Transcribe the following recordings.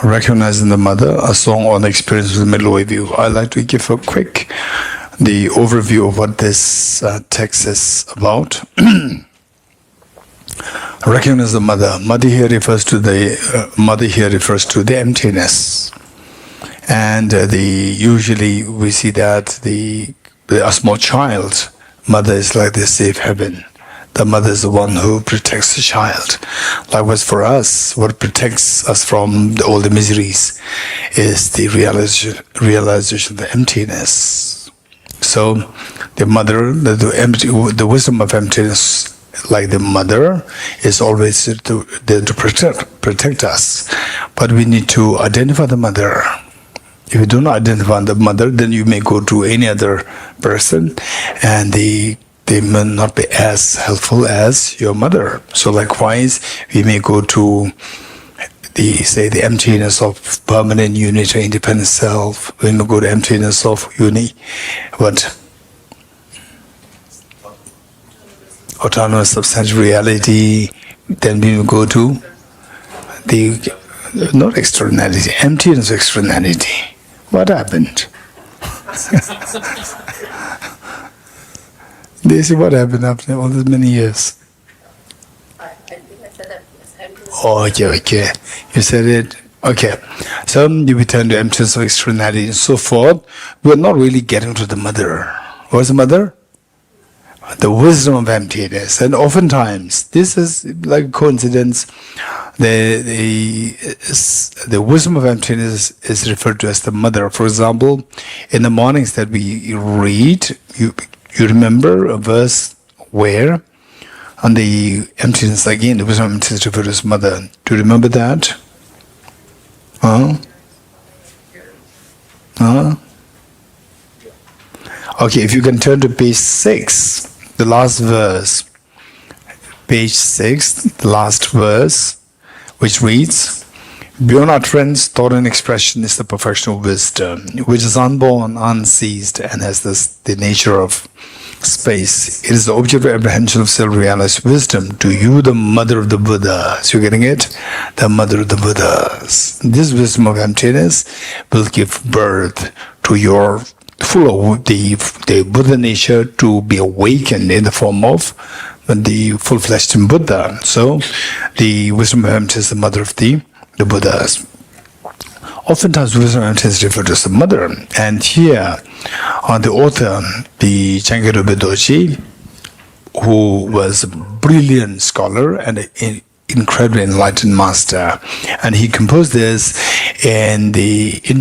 recognizing the mother, a song on the experience with middle way view. I'd like to give a quick the overview of what this text is about. Recognize the mother. Mother here refers to the emptiness, and usually we see that a small child, mother is like the safe haven. The mother is the one who protects the child. Likewise for us, what protects us from all the miseries is the realization of the emptiness. So the mother, the wisdom of emptiness, like the mother, is always there to protect us. But we need to identify the mother. If you do not identify the mother, then you may go to any other person, and they may not be as helpful as your mother. So likewise, we may go to the emptiness of permanent unity, independent self. We may go to emptiness of autonomous substantial reality. Then we will go to not externality, emptiness of externality. What happened? This is what happened after all these many years. I think I said that. Oh, okay. You said it. Okay. So you return to emptiness of externality and so forth. We're not really getting to the mother. What's the mother? The wisdom of emptiness. And oftentimes, this is like a coincidence. The wisdom of emptiness is referred to as the mother. For example, in the mornings that we read, you remember a verse where on the emptiness again, the wisdom of emptiness referred to as mother. Do you remember that? Okay, if you can turn to page 6, the last verse. Page 6, the last verse, which reads, beyond utterance, thought and expression is the perfection of wisdom, which is unborn, unceased, and has the nature of space. It is the object of apprehension of self-realized wisdom. To you, the mother of the Buddhas. You're getting it? The mother of the Buddhas. This wisdom of emptiness will give birth to your full of the Buddha nature to be awakened in the form of the full-fleshed Buddha. So, the wisdom of emptiness is the mother of the Buddhas. Oftentimes, wisdom of emptiness is referred to as the mother. And here, the author, the Venerable Dorji, who was a brilliant scholar and an incredibly enlightened master, and he composed this in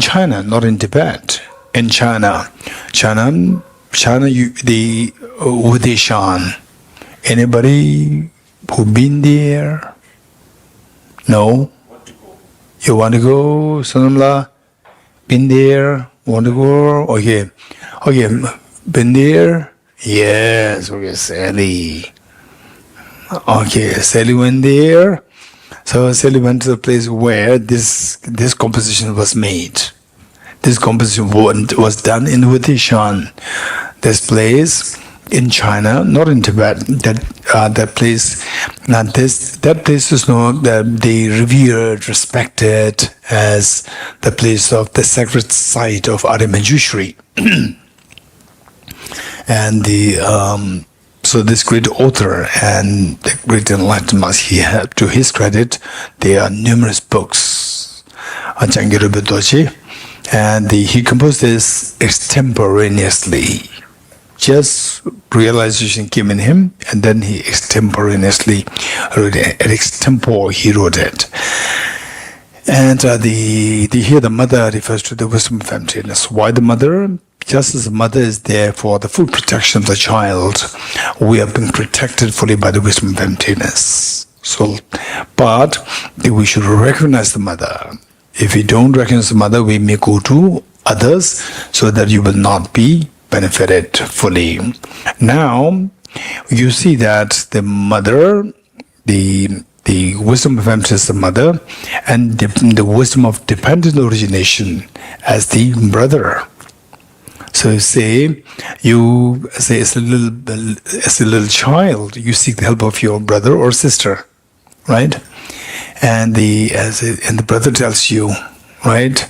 China, not in Tibet. In China, the Udeshan. Anybody who been there? No? You want to go, Sonamla? Been there? Want to go? Okay, been there? Yes, okay, Sally. Okay, Sally went there. So Sally went to the place where this composition was made. This composition was done in Udeshan. This place in China, not in Tibet. That place is known, that they revered, respected as the place of the sacred site of Arya Nagarjuna. And so this great author and the great enlightened master, he had, to his credit, there are numerous books on Venerable Dorji. And he composed this extemporaneously. Just realization came in him, and then he extemporaneously wrote it. At extempore, he wrote it. And here the mother refers to the wisdom of emptiness. Why the mother? Just as the mother is there for the full protection of the child, we have been protected fully by the wisdom of emptiness. So, but we should recognize the mother. If we don't recognize the mother, we may go to others so that you will not be benefited fully. Now, you see that the mother, the wisdom of emptiness, the mother, and the wisdom of dependent origination as the brother. So as a little child, you seek the help of your brother or sister, right? And the brother tells you, right?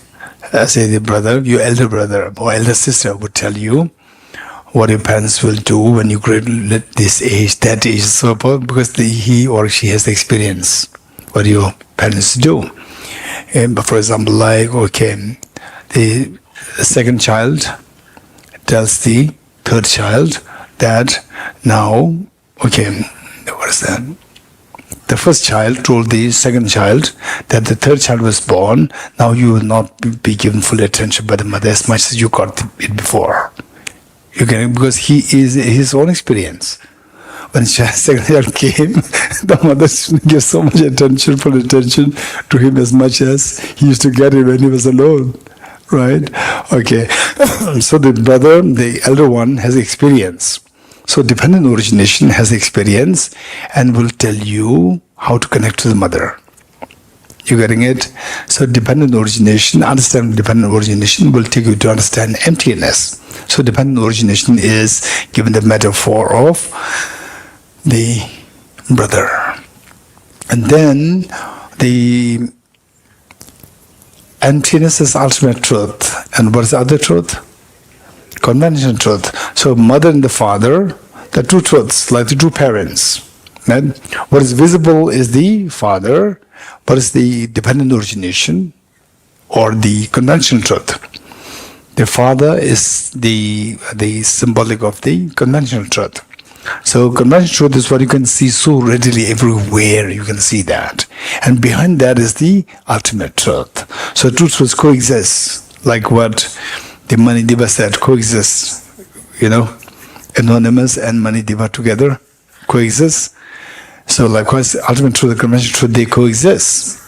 Say the brother, your elder brother or elder sister would tell you what your parents will do when you grow at this age, that age, so forth, because he or she has the experience what your parents do. For example, like, okay, the second child tells the third child that now, okay, what is that? The first child told the second child that the third child was born, now you will not be given full attention by the mother as much as you got it before. You can, because he is his own experience. When second child came, the mother gives so much attention, full attention to him as much as he used to get it when he was alone. Right? Okay. So the brother, the elder one, has experience. So dependent origination has experience and will tell you how to connect to the mother. You getting it? So dependent origination, understanding dependent origination will take you to understand emptiness. So dependent origination is given the metaphor of the brother. And then the emptiness is ultimate truth. And what is the other truth? Conventional truth. So mother and the father, the two truths, like the two parents. Right? What is visible is the father. What is the dependent origination or the conventional truth? The father is the symbolic of the conventional truth. So conventional truth is what you can see so readily everywhere. You can see that. And behind that is the ultimate truth. So two truths coexist, like what the Manideva said, coexist. You know, anonymous and Manideva together coexist. So likewise, ultimate truth and conventional truth, they coexist.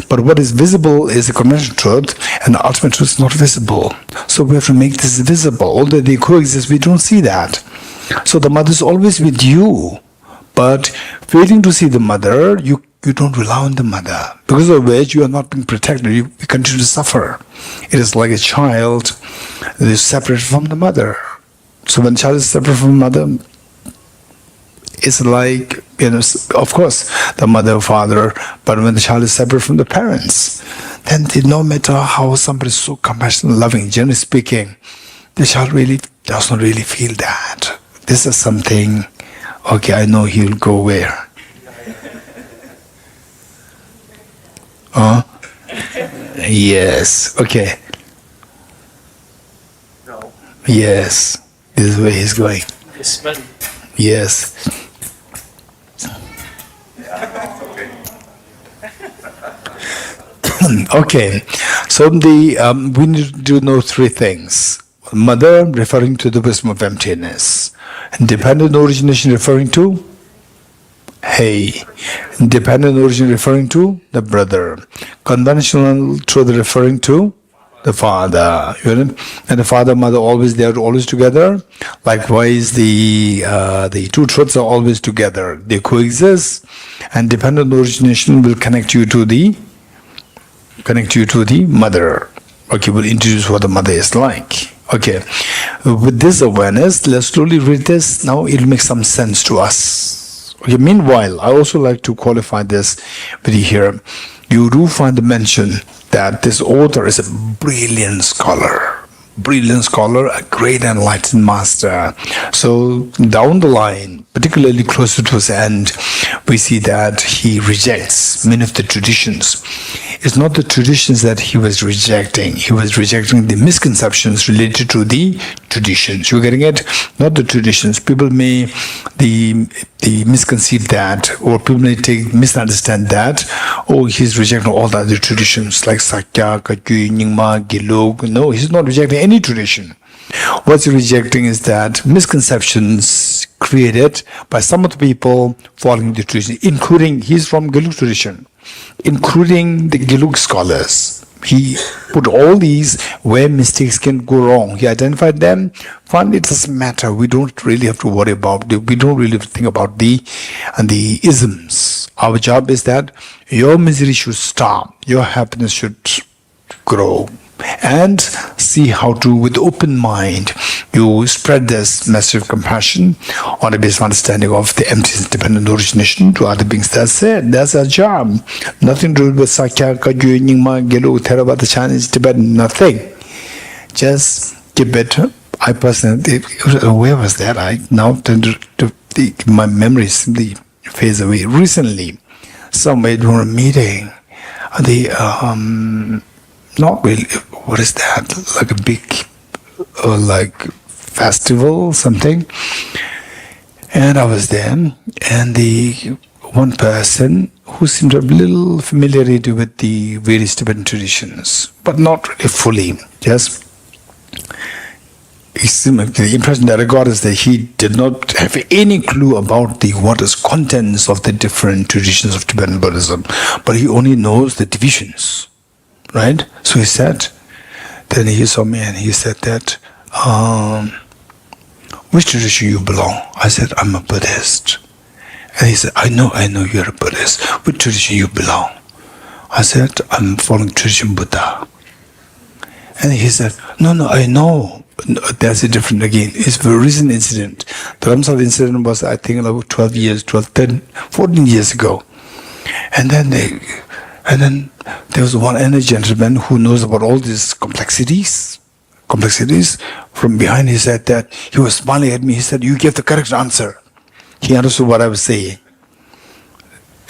But what is visible is the conventional truth, and the ultimate truth is not visible. So we have to make this visible. Although they coexist, we don't see that. So the mother is always with you, but failing to see the mother, you don't rely on the mother, because of which you are not being protected. You continue to suffer. It is like a child that is separate from the mother. So when a child is separate from the mother, it's like, you know, of course, the mother, father, but when the child is separate from the parents, then no matter how somebody is so compassionate, loving, generally speaking, the child really does not really feel that. This is something, okay, I know he'll go where? Yes, okay. No. Yes, this is where he's going. Yes. Okay, so we need to know three things. Mother referring to the wisdom of emptiness. Dependent origination referring to hey. Dependent origin referring to the brother. Conventional truth referring to the father. And the father, mother always, they are always together. Likewise, the two truths are always together. They coexist, and dependent origination will connect you to the mother. Okay, we'll introduce what the mother is like. Okay, with this awareness, let's slowly read this. Now it'll make some sense to us. Okay, meanwhile, I also like to qualify this with you here. You do find the mention that this author is a brilliant scholar, a great enlightened master. So down the line, particularly closer to his end, we see that he rejects many of the traditions. It's not the traditions that he was rejecting. He was rejecting the misconceptions related to the traditions. You're getting it? Not the traditions. People may misconceive that, or people may misunderstand that. Oh, he's rejecting all the other traditions like Sakya, Kakyu, Nyingma, Gilog. No, he's not rejecting any tradition. What's he rejecting is that misconceptions created by some of the people following the tradition, including, he's from Gelug tradition, including the Gelug scholars. He put all these where mistakes can go wrong. He identified them. Finally, it doesn't matter. We don't really have to worry about it. We don't really think about the isms. Our job is that your misery should stop. Your happiness should grow. And see how to, with open mind, you spread this message of compassion on the basis of understanding of the emptiness, dependent origination to other beings. That's it. That's our job. Nothing to do with Sakya, Kagyu, Nyingma, Gelu, Theravada, Chinese, Tibetan, nothing. Just keep it. I personally, where was that? I now tend to my memory simply fades away. Recently, somewhere during a meeting, not really, what is that? Like a big, like festival, something. And I was there, and the one person who seemed to have little familiarity with the various Tibetan traditions, but not really fully, just the impression that I got is that he did not have any clue about the what is contents of the different traditions of Tibetan Buddhism, but he only knows the divisions, right? So he said, then he saw me and he said that, which tradition you belong? I said, I'm a Buddhist. And he said, I know you're a Buddhist. Which tradition you belong? I said, I'm following tradition Buddha. And he said, no, I know. No, that's a different again. It's a recent incident. The Ramsal incident was, I think, about 14 years ago. And then there was one elderly gentleman who knows about all these complexities. From behind, he said that he was smiling at me. He said, you gave the correct answer. He understood what I was saying.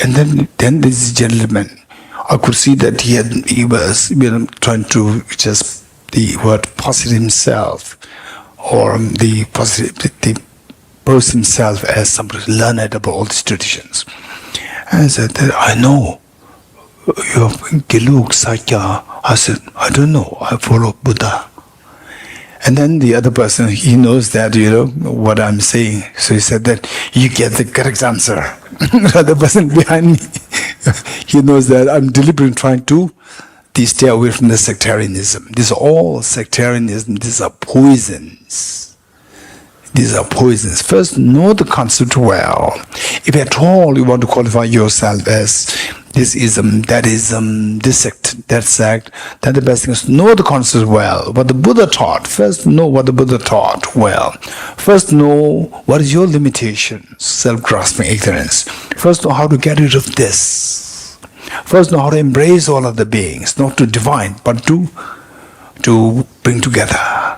And then this gentleman, I could see that he was trying to just the word posit himself, or the pose himself as somebody learned about all these traditions. And I said, I know you're Gelug Sakya. I said, I don't know, I follow Buddha. And then the other person, he knows that, what I'm saying. So he said that you get the correct answer. The other person behind me, he knows that I'm deliberately trying to stay away from the sectarianism. These are all sectarianism. These are poisons. First, know the concept well. If at all you want to qualify yourself as this ism, that ism, this sect, that sect, then the best thing is know the concept well. What the Buddha taught. First, know what the Buddha taught well. First, know what is your limitation, self-grasping ignorance. First, know how to get rid of this. First, know how to embrace all of the beings, not to divide, but to bring together.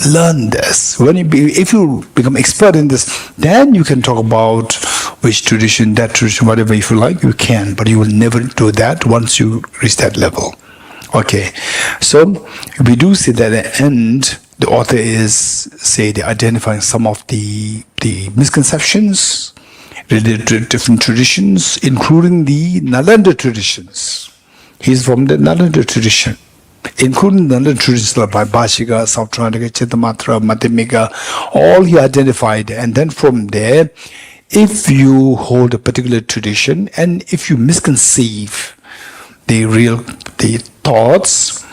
Learn this. If you become expert in this, then you can talk about which tradition, that tradition, whatever, if you like, you can, but you will never do that once you reach that level. Okay, so we do see that at the end, the author is, identifying some of the misconceptions related to different traditions, including the Nalanda traditions. He's from the Nalanda tradition, including the Nalanda traditions like Bhashika, Sautrantika, Chittamatra, Madhyamika, all he identified. And then from there, if you hold a particular tradition and if you misconceive the thoughts,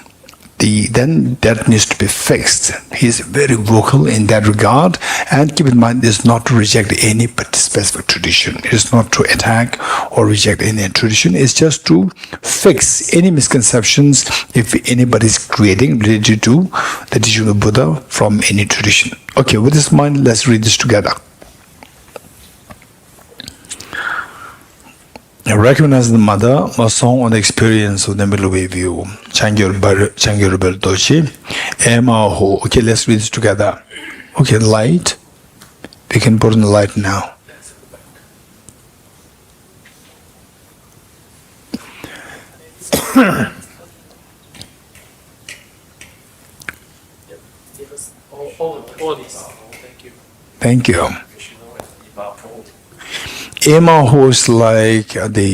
then that needs to be fixed. He is very vocal in that regard, and keep in mind, this is not to reject any specific tradition. It is not to attack or reject any tradition. It's just to fix any misconceptions if anybody is creating related to the teaching of Buddha from any tradition. Okay, with this in mind, let's read this together. Recognize the Mother, a song on the experience of the middle way view. Venerable Dorji. Emaho. Okay, let's read this together. Okay, light. We can put on the light now. Thank you. Emaho is like the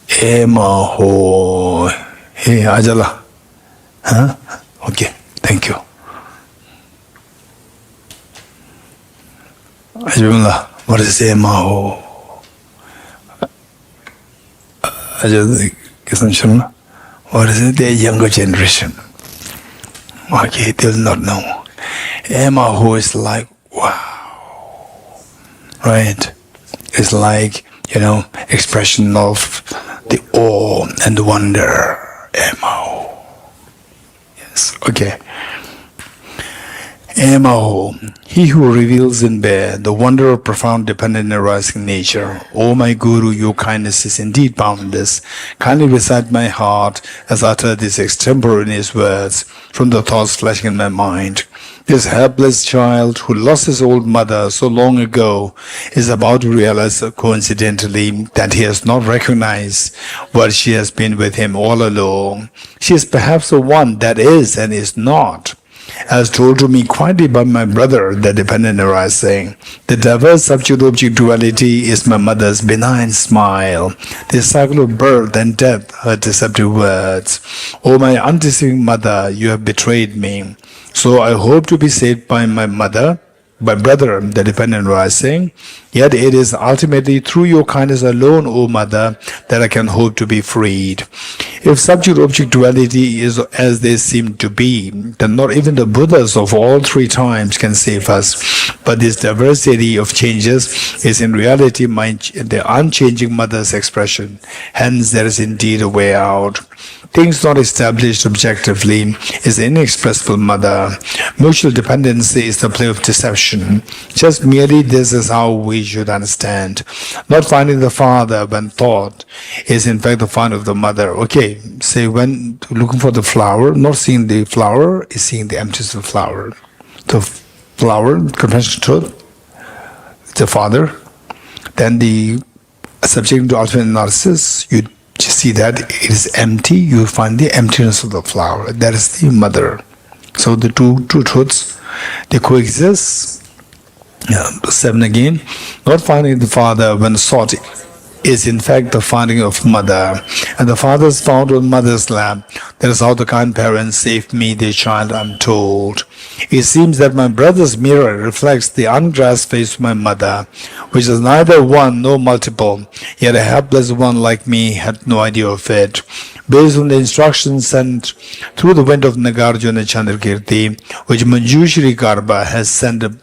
Emaho. Hey, Ajala. Huh? Okay, thank you. Ajala, what is Emaho? Ajala, what is it? The younger generation. Okay, they will not know. Emaho is like, wow, right? It's like, expression of the awe and the wonder. Emaho. Okay. Amaho, he who reveals in bear the wonder of profound dependent and arising nature. O my Guru, your kindness is indeed boundless. Kindly recite my heart as I utter these extemporaneous words from the thoughts flashing in my mind. This helpless child who lost his old mother so long ago is about to realize coincidentally that he has not recognized what she has been with him all along. She is perhaps the one that is and is not. As told to me quietly by my brother, the dependent arising, the diverse subject-object duality is my mother's benign smile, the cycle of birth and death, her deceptive words. O my undeceiving mother, you have betrayed me. So I hope to be saved by my mother, my brother, the dependent arising. Yet it is ultimately through your kindness alone, O mother, that I can hope to be freed. If subject-object duality is as they seem to be, then not even the Buddhas of all three times can save us. But this diversity of changes is in reality the unchanging mother's expression. Hence there is indeed a way out. Things not established objectively is inexpressible mother. Mutual dependency is the play of deception. Just merely this is how we should understand. Not finding the father when thought is in fact the finding of the mother. Okay, say when looking for the flower, not seeing the flower is seeing the emptiness of the flower. The flower, conventional truth, the father. Then the subject to ultimate analysis, you see that it is empty, you find the emptiness of the flower. That is the mother. So the two truths, they coexist. 7 again. Not finding the father when sought is in fact the finding of mother. And the father is found on mother's lap. That is how the kind parents saved me, their child, I'm told. It seems that my brother's mirror reflects the ungrasped face of my mother, which is neither one nor multiple, yet a helpless one like me had no idea of it. Based on the instructions sent through the wind of Nagarjuna Chandrakirti, which Manjushri Garbha has sent a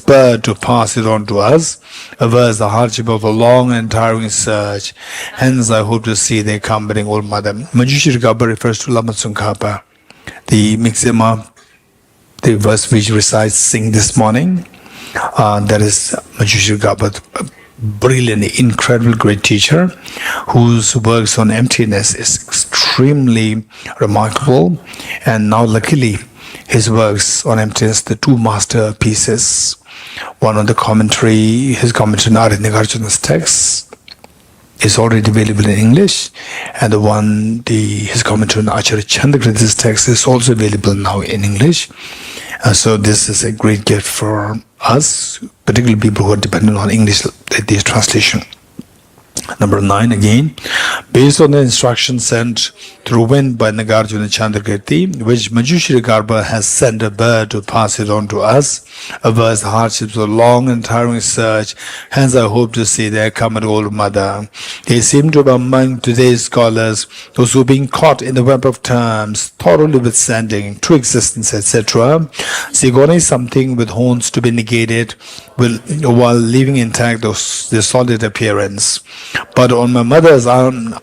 bird to pass it on to us, averts the hardship of a long and tiring search. Hence I hope to see the accompanying old mother. Manjushri Garbha refers to Lama Tsongkhapa, the Mixema, the verse which recites sing this morning. That is Manjushri Garbha, a brilliant, incredible, great teacher whose works on emptiness is extremely remarkable. And now luckily his works on emptiness, the two masterpieces, one on the commentary, his commentary on Arya Nagarjuna's text is already available in English, and the one, his commentary on Acharya Chandrakirti's text is also available now in English. So this is a great gift for us, particularly people who are dependent on English, this translation. Number 9 again, based on the instructions sent through wind by Nagarjuna Chandrakirti, which Manjushri Garbha has sent a bird to pass it on to us, averts the hardships of long and tiring search. Hence I hope to see their common old mother. They seem to be among today's scholars, those who being caught in the web of terms, thoroughly withstanding true existence, etc. Sigona is something with horns to be negated, while leaving intact their solid appearance. But on my mother's arm,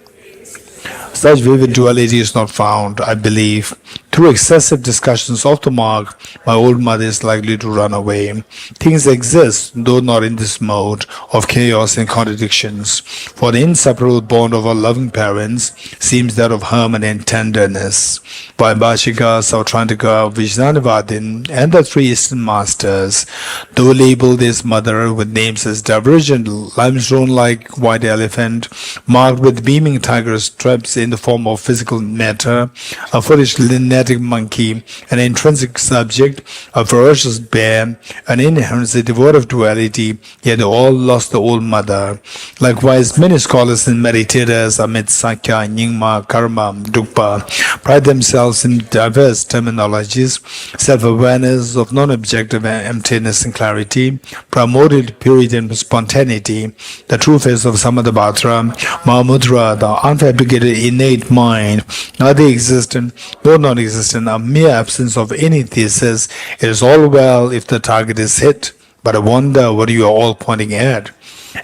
such vivid duality is not found, I believe. Through excessive discussions of the mark, my old mother is likely to run away. Things exist, though not in this mode of chaos and contradictions. For the inseparable bond of our loving parents seems that of harmony and tenderness. Vaibhashika, Sautrantika, Vijnanavadin, and the three Eastern masters, though labeled this mother with names as divergent, limestone-like white elephant, marked with beaming tiger stripes in the form of physical matter, a foolish lunatic monkey, an intrinsic subject, a ferocious bear, an inherently devoid of duality, yet all lost the old mother. Likewise, many scholars and meditators amid Sakya, Nyingma, Karma, Dukpa pride themselves in diverse terminologies, self-awareness of non-objective emptiness and clarity, primordial purity and spontaneity, the true face of Samadhabhatra, Mahamudra, the unfabricated innate mind, neither existent nor non-existent, a mere absence of any thesis. It is all well if the target is hit, but I wonder what you are all pointing at.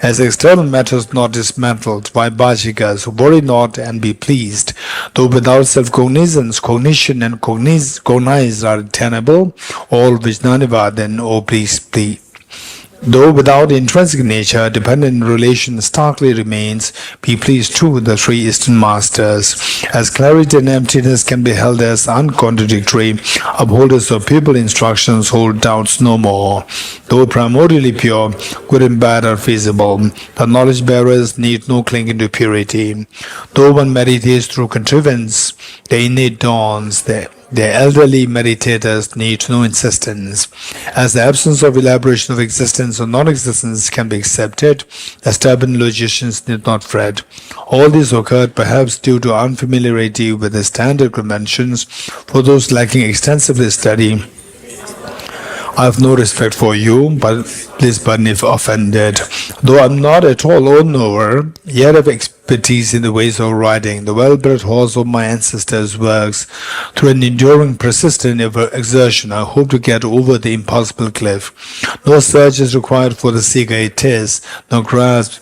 As external matters not dismantled, Vaibhajikas, worry not and be pleased. Though without self-cognizance, cognition and cognized are attainable, all Vijnaniva then, O please. Though without intrinsic nature, dependent relation starkly remains, be pleased too the three Eastern masters. As clarity and emptiness can be held as uncontradictory, upholders of people instructions hold doubts no more. Though primordially pure, good and bad are feasible. The knowledge bearers need no clinging to purity. Though one meditates through contrivance, the innate dawns there. The elderly meditators need no insistence. As the absence of elaboration of existence or non-existence can be accepted, the stubborn logicians need not fret. All this occurred perhaps due to unfamiliarity with the standard conventions. For those lacking extensive study, I have no respect for you, but please pardon if offended. Though I am not at all all-knower, yet I have expertise in the ways of writing. The well-bred horse of my ancestors works. Through an enduring, persistent exertion, I hope to get over the impossible cliff. No search is required for the seeker it is, no grasp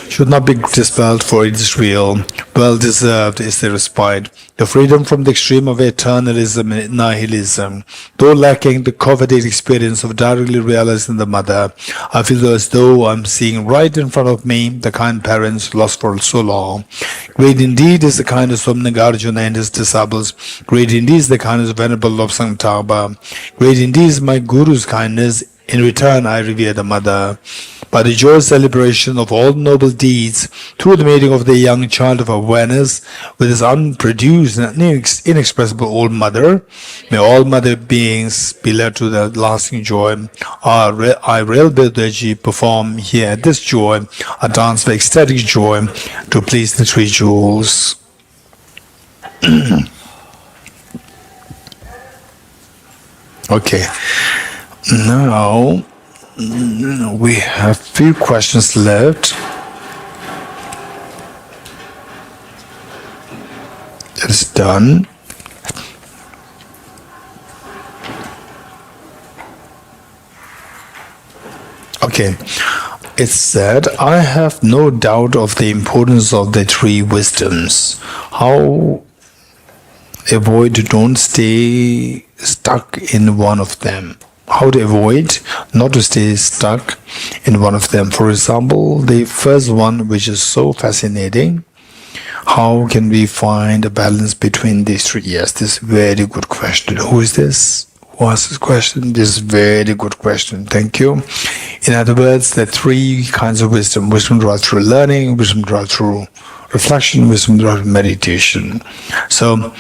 should not be dispelled, for it is real. Well deserved is the respite, the freedom from the extreme of eternalism and nihilism. Though lacking the coveted experience of directly realizing the mother, I feel as though I am seeing right in front of me the kind parents lost for so long. Great indeed is the kindness of Nagarjuna and his disciples. Great indeed is the kindness of Venerable Lobsang. Great indeed is my Guru's kindness. In return, I revere the mother. By the joyous celebration of all noble deeds, through the meeting of the young child of awareness with his unproduced and inexpressible old mother, may all mother beings be led to the lasting joy. I, Venerable Dorji, perform here at this joy a dance of ecstatic joy to please the three jewels. Okay. Now, we have few questions left. That is done. Okay. It said, I have no doubt of the importance of the three wisdoms. How avoid don't stay stuck in one of them. How to avoid not to stay stuck in one of them. For example, the first one, which is so fascinating, how can we find a balance between these three? Yes, this is a very good question. Who is this? Who asked this question? This is a very good question. Thank you. In other words, there are three kinds of wisdom. Wisdom derived through learning, wisdom derived through reflection, wisdom derived through meditation. So,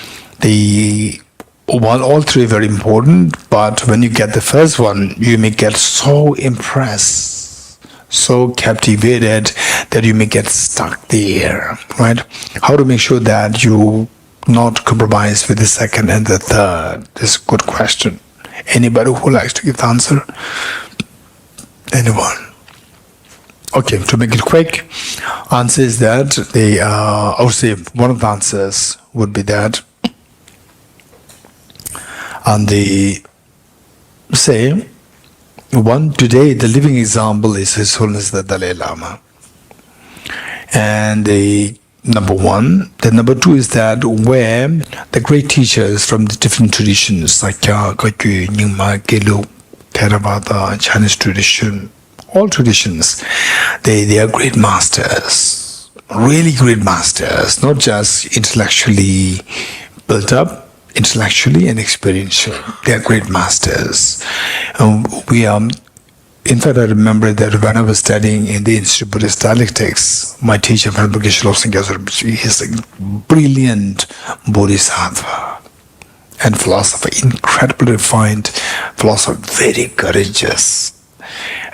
all three are very important, but when you get the first one, you may get so impressed, so captivated that you may get stuck there, right? How to make sure that you not compromise with the second and the third? This is a good question. Anybody who likes to give the answer? Anyone? Okay, to make it quick, answer is that I would say one of the answers would be that. And they say, one today, the living example is His Holiness the Dalai Lama. And the number one. The number two is that where the great teachers from the different traditions, Sakya, Kagyu, Nyingma, Gelu, Theravada, Chinese tradition, all traditions, they are great masters, really great masters, not just intellectually built up, intellectually and experiential. They are great masters. In fact, I remember that when I was studying in the Institute of Buddhist Dialectics, my teacher, Venerable Geshe, he is a brilliant bodhisattva and philosopher, incredibly refined philosopher, very courageous,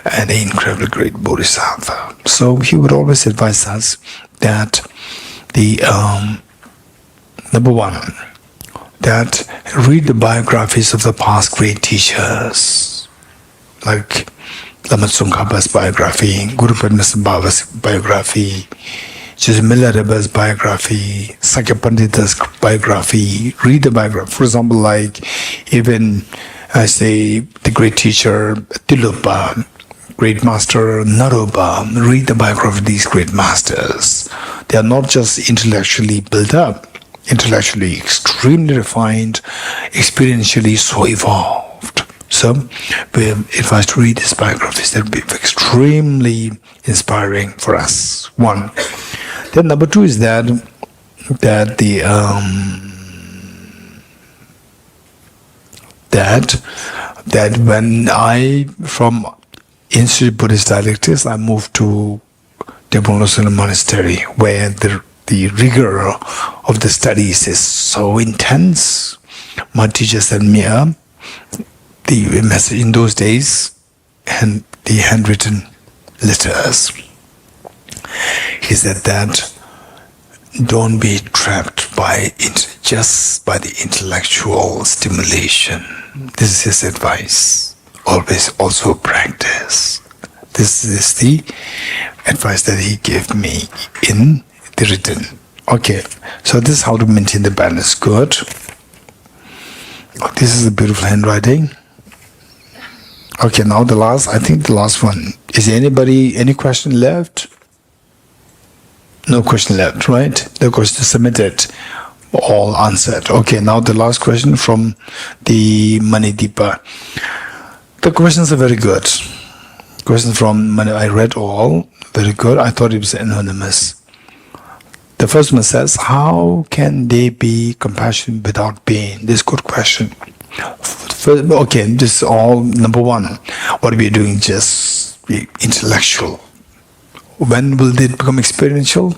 and an incredibly great bodhisattva. So he would always advise us that the number one, that read the biographies of the past great teachers, like Lama Tsongkhapa's biography, Guru Padma Baba's biography, just Milareba's biography, Sakya Pandita's biography. Read the biography. For example, like even I say the great teacher Tilopa, great master Naropa, read the biography of these great masters. They are not just intellectually built up, intellectually extremely refined, experientially so evolved. So we advise to read these biographies. That will be extremely inspiring for us. One. Then number two is that when I from Institute Buddhist Dialectics, I moved to Damdul Monastery, where the rigor of the studies is so intense. My teacher sent me the message in those days and the handwritten letters. He said that don't be trapped by just by the intellectual stimulation. This is his advice. Always also practice. This is the advice that he gave me in the written. Okay, so this is how to maintain the balance. Good. This is a beautiful handwriting. Okay, now I think the last one. Is there any question left? No question left, right? The question submitted, all answered. Okay, now the last question from the Manideepa. The questions are very good. Questions from Mani, I read all, very good. I thought it was anonymous. The first one says, how can they be compassionate without pain? This is a good question. Okay, this is all number one. What are we doing? Just be intellectual. When will they become experiential?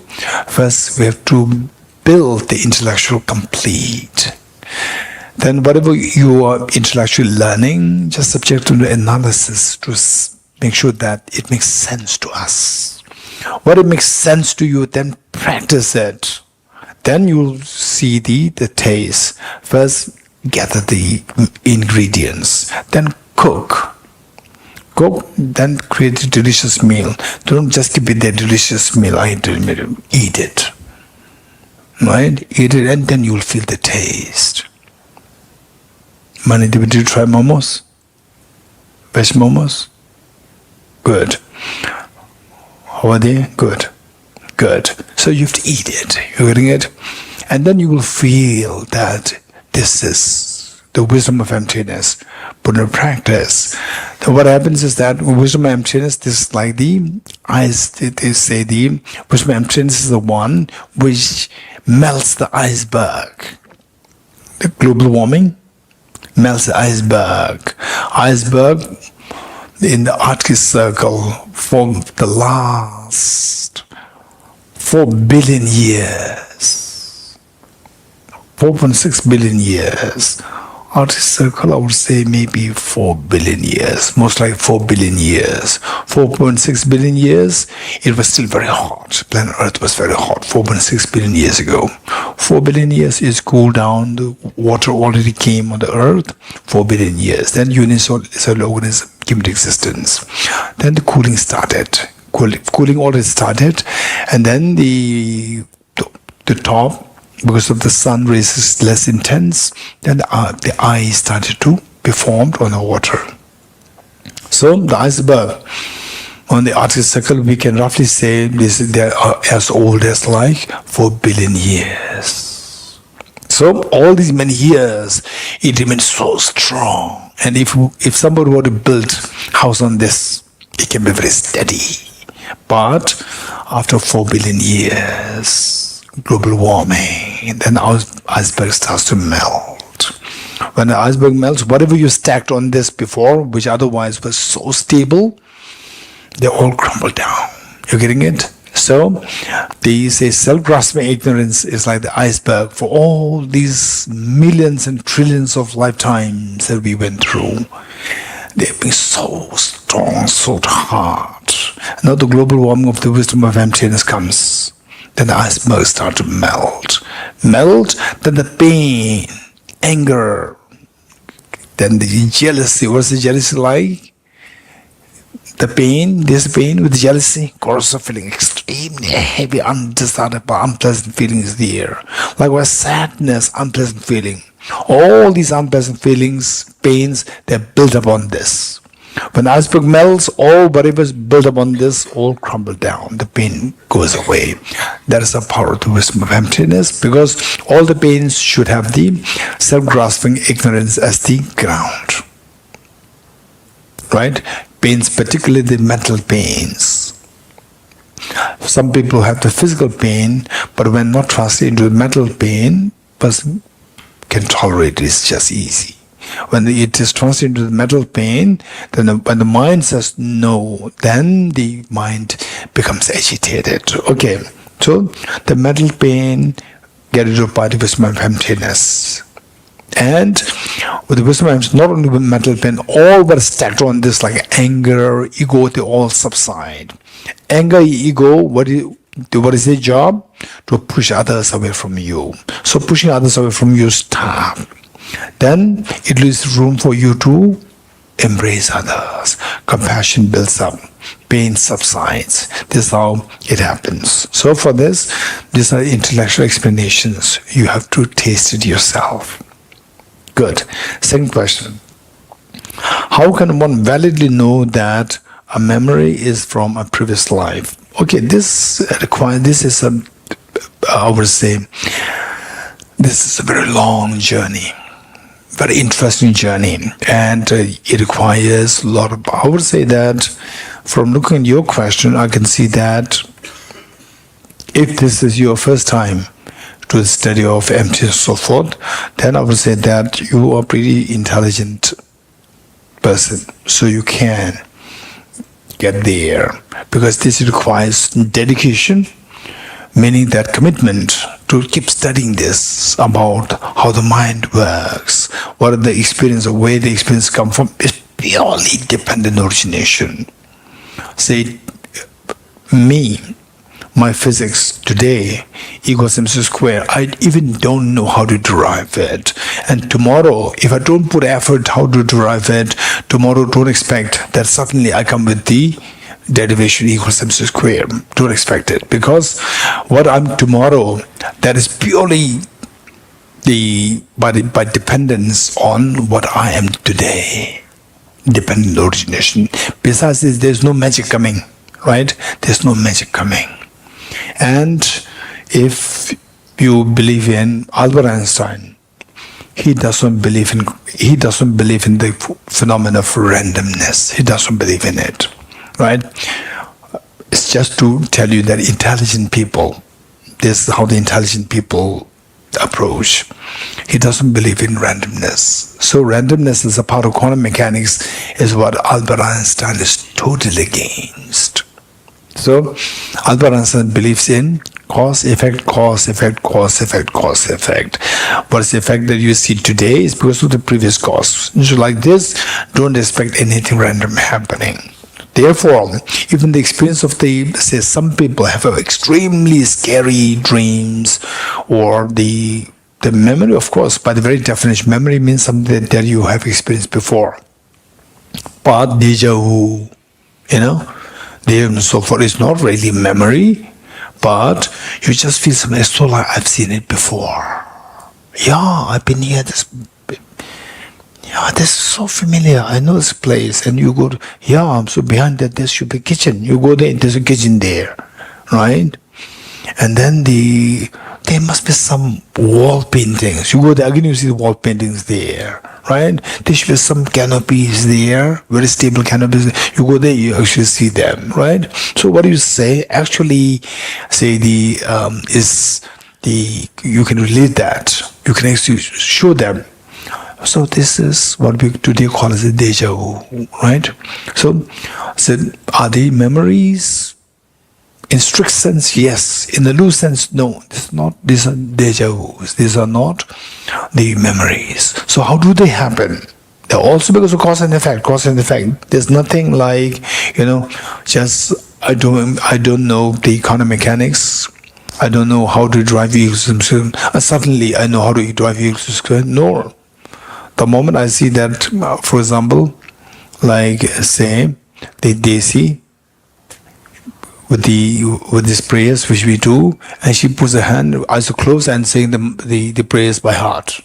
First, we have to build the intellectual complete. Then whatever you are intellectually learning, just subject to the analysis to make sure that it makes sense to us. What it makes sense to you, then practice it. Then you'll see the taste. First, gather the ingredients. Then cook, then create a delicious meal. Don't just keep it the delicious meal. Eat it. Right? Eat it and then you'll feel the taste. Manidip, did you try momos? Veg momos? Good. How are they? Good. Good. So you have to eat it. You're getting it? And then you will feel that this is the wisdom of emptiness, put in practice. Then what happens is that wisdom of emptiness, this is like the ice, they say the wisdom of emptiness is the one which melts the iceberg. The global warming melts the iceberg. Iceberg in the Arctic Circle for the last 4 billion years. 4.6 billion years. Arctic Circle, I would say maybe 4 billion years, most like 4 billion years. 4.6 billion years, it was still very hot. Planet Earth was very hot 4.6 billion years ago. 4 billion years is cooled down, the water already came on the Earth, 4 billion years. Then unicellular organism came into existence. Then the cooling started. Cooling already started, and then the top, because of the sun rays is less intense, then the ice started to be formed on the water. So the iceberg on the Arctic Circle, we can roughly say they are as old as like 4 billion years. So all these many years, it remains so strong. And if somebody were to build house on this, it can be very steady. But after 4 billion years, global warming, then iceberg starts to melt. When the iceberg melts, whatever you stacked on this before, which otherwise was so stable, they all crumble down. You're getting it? So they say self-grasping ignorance is like the iceberg for all these millions and trillions of lifetimes that we went through. They've been so strong, so hard. Now the global warming of the wisdom of emptiness comes. Then the iceberg starts to melt. Then the pain, anger, then the jealousy. What's the jealousy like? The pain, this pain with jealousy, corrosive feeling, extremely heavy, undesirable, unpleasant feeling is there. Likewise, sadness, unpleasant feeling. All these unpleasant feelings, pains, they're built upon this. When the iceberg melts, all whatever's built upon this all crumble down. The pain goes away. That is the power of the wisdom of emptiness, because all the pains should have the self-grasping ignorance as the ground. Right? Pains, particularly the mental pains. Some people have the physical pain, but when not translated into the mental pain, person can tolerate it. It's just easy. When it is translated into the mental pain, then when the mind says no, then the mind becomes agitated. Okay, so the mental pain, get rid of by the wisdom of emptiness. And with the wisdom of emptiness, not only with mental pain, all that is stacked on this, like anger, ego, they all subside. Anger, ego, what is their job? To push others away from you. So pushing others away from you, stop. Then it leaves room for you to embrace others. Compassion builds up. Pain subsides. This is how it happens. So for this, these are intellectual explanations. You have to taste it yourself. Good. Second question. How can one validly know that a memory is from a previous life? Okay, this is a very long journey. Very interesting journey, and it requires a lot of. I would say that from looking at your question, I can see that if this is your first time to the study of emptiness and so forth, then I would say that you are a pretty intelligent person, so you can get there, because this requires dedication, meaning that commitment to keep studying this about how the mind works, what are the experience, or where the experience come from, is purely dependent origination. Say, me, my physics today, equals mc square, I even don't know how to derive it. And tomorrow, if I don't put effort how to derive it, tomorrow don't expect that suddenly I come with the derivation equals mc square. Don't expect it, because what I'm tomorrow, that is purely by dependence on what I am today. Dependent origination. Besides this, there's no magic coming, right? There's no magic coming. And if you believe in Albert Einstein, he doesn't believe in the phenomenon of randomness. He doesn't believe in it. Right? It's just to tell you that intelligent people, this is how the intelligent people approach. He doesn't believe in randomness. So randomness is a part of quantum mechanics, is what Albert Einstein is totally against. So Albert Einstein believes in cause, effect, cause, effect, cause, effect, cause, effect. What is the effect that you see today is because of the previous cause. So like this, don't expect anything random happening. Therefore, even the experience of say some people have extremely scary dreams, or the memory, of course, by the very definition, memory means something that you have experienced before. But deja vu, and so forth, is not really memory, but you just feel something, it's so like I've seen it before. Yeah, I've been here, this is so familiar. I know this place. And you go to, so behind that there should be a kitchen. You go there, there's a kitchen there, right? And then there must be some wall paintings. You go there, again you see the wall paintings there, right? There should be some canopies there, very stable canopies. You go there, you actually see them, right? So what do you say? Actually, say you can relate that. You can actually show them. So this is what we today call as a deja vu, right? So are they memories? In strict sense, yes. In the loose sense, no. These are deja vus. These are not the memories. So how do they happen? They're also because of cause and effect. Cause and effect. There's nothing like, just I don't know the quantum mechanics. I don't know how to drive vehicles. Suddenly I know how to drive vehicles. No. The moment I see that, for example, like say the Desi with these prayers which we do, and she puts her hand, eyes are closed, and saying the prayers by heart.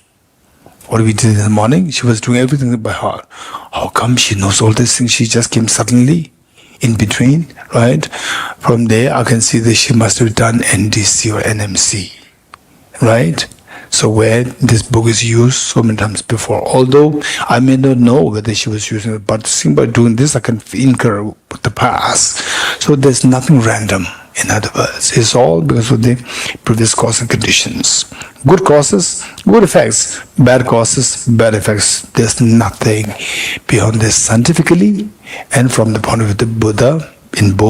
What we did in the morning, she was doing everything by heart. How come she knows all these things? She just came suddenly in between, right? From there, I can see that she must have done NDC or NMC, right? So where this book is used so many times before. Although I may not know whether she was using it, but simply by doing this, I can incur the past. So there's nothing random. In other words, it's all because of the previous cause and conditions. Good causes, good effects. Bad causes, bad effects. There's nothing beyond this scientifically, and from the point of view of the Buddha,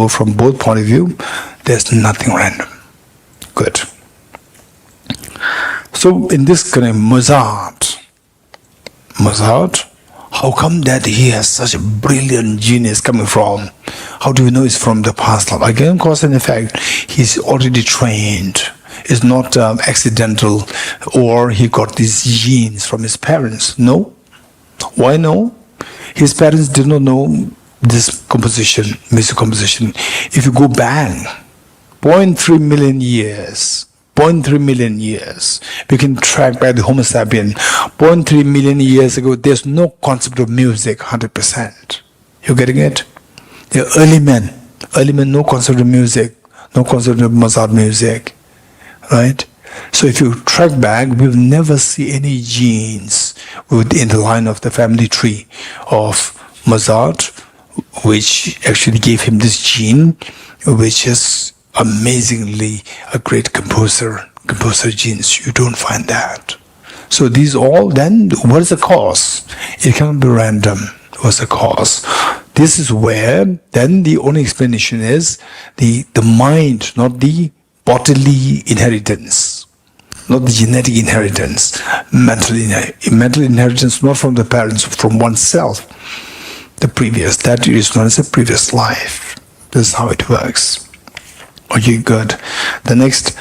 from both point of view, there's nothing random. Good. So in this kind of Mozart, how come that he has such a brilliant genius coming from? How do we know it's from the past life? Again, cause and effect. He's already trained. It's not accidental, or he got these genes from his parents. No. Why no? His parents did not know this composition, music composition. If you go back 0.3 million years, we can track back the Homo sapien. 0.3 million years ago, there's no concept of music 100%. You getting it? The early men, no concept of music, no concept of Mozart music, right? So if you track back, we'll never see any genes within the line of the family tree of Mozart, which actually gave him this gene, which is amazingly a great composer genes. You don't find that. So these all, then what is the cause? It cannot be random. What's the cause? This is where then the only explanation is the mind, not the bodily inheritance, not the genetic inheritance, mental inheritance, not from the parents, from oneself. The previous, that is known as a previous life. This is how it works. Okay, good. The next,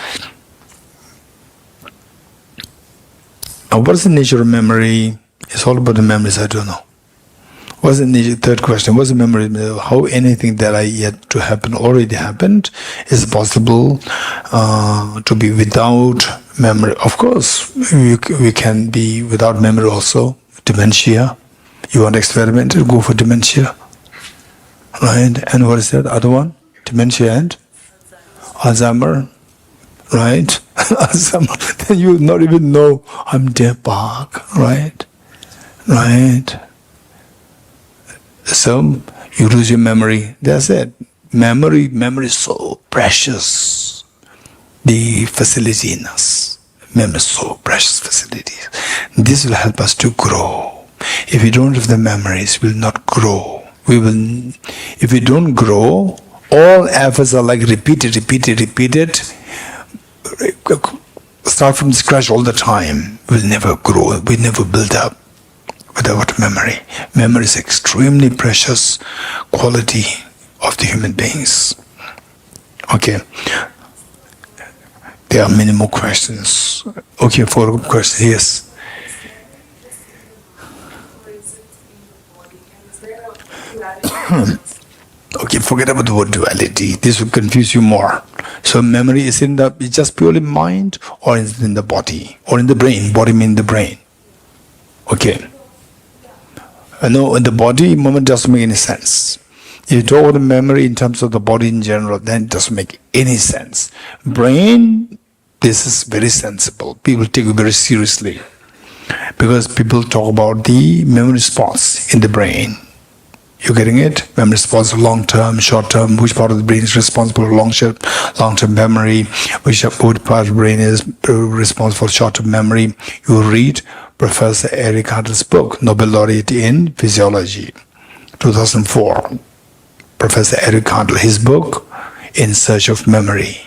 what is the nature of memory? It's all about the memories, I don't know. What's the nature? Third question, what's the memory? How anything that I yet to happen already happened is possible to be without memory? Of course, we can be without memory also. Dementia. You want to experiment? Go for dementia. Right? And what is that other one? Dementia and Alzheimer, right? Alzheimer, then you not even know I'm dear Park, right? So you lose your memory. That's it. Memory is so precious. The facility in us, memory is so precious facility. This will help us to grow. If we don't have the memories, we will not grow. If we don't grow, all efforts are like repeated, start from scratch all the time. We'll never grow, we'll never build up without memory. Memory is extremely precious quality of the human beings. Okay. There are many more questions. Okay, 4 questions, yes. Okay, forget about the word duality. This will confuse you more. So memory is it's just purely mind, or is it in the body, or in the brain? Body means the brain. Okay. No, in the body, moment doesn't make any sense. If you talk about the memory in terms of the body in general, then it doesn't make any sense. Brain, this is very sensible. People take it very seriously, because people talk about the memory spots in the brain. You're getting it? Memory spots are long-term, short-term. Which part of the brain is responsible for long-term memory? Which part of the brain is responsible for short-term memory? You read Professor Arya Nagarjuna's book, Nobel laureate in Physiology, 2004. Professor Arya Nagarjuna, his book, In Search of Memory.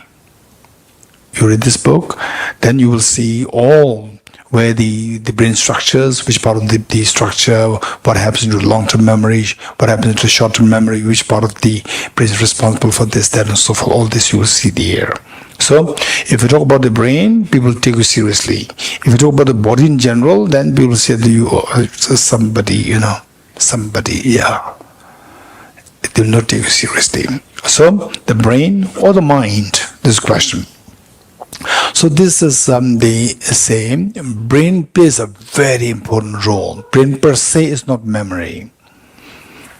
You read this book, then you will see all where the brain structures, which part of the structure, what happens to long-term memory, what happens to short-term memory, which part of the brain is responsible for this, that, and so forth. All this you will see there. So, if you talk about the brain, people take you seriously. If you talk about the body in general, then people say that you are somebody, yeah. They will not take you seriously. So, the brain or the mind, this question. So this is the same. Brain plays a very important role. Brain per se is not memory.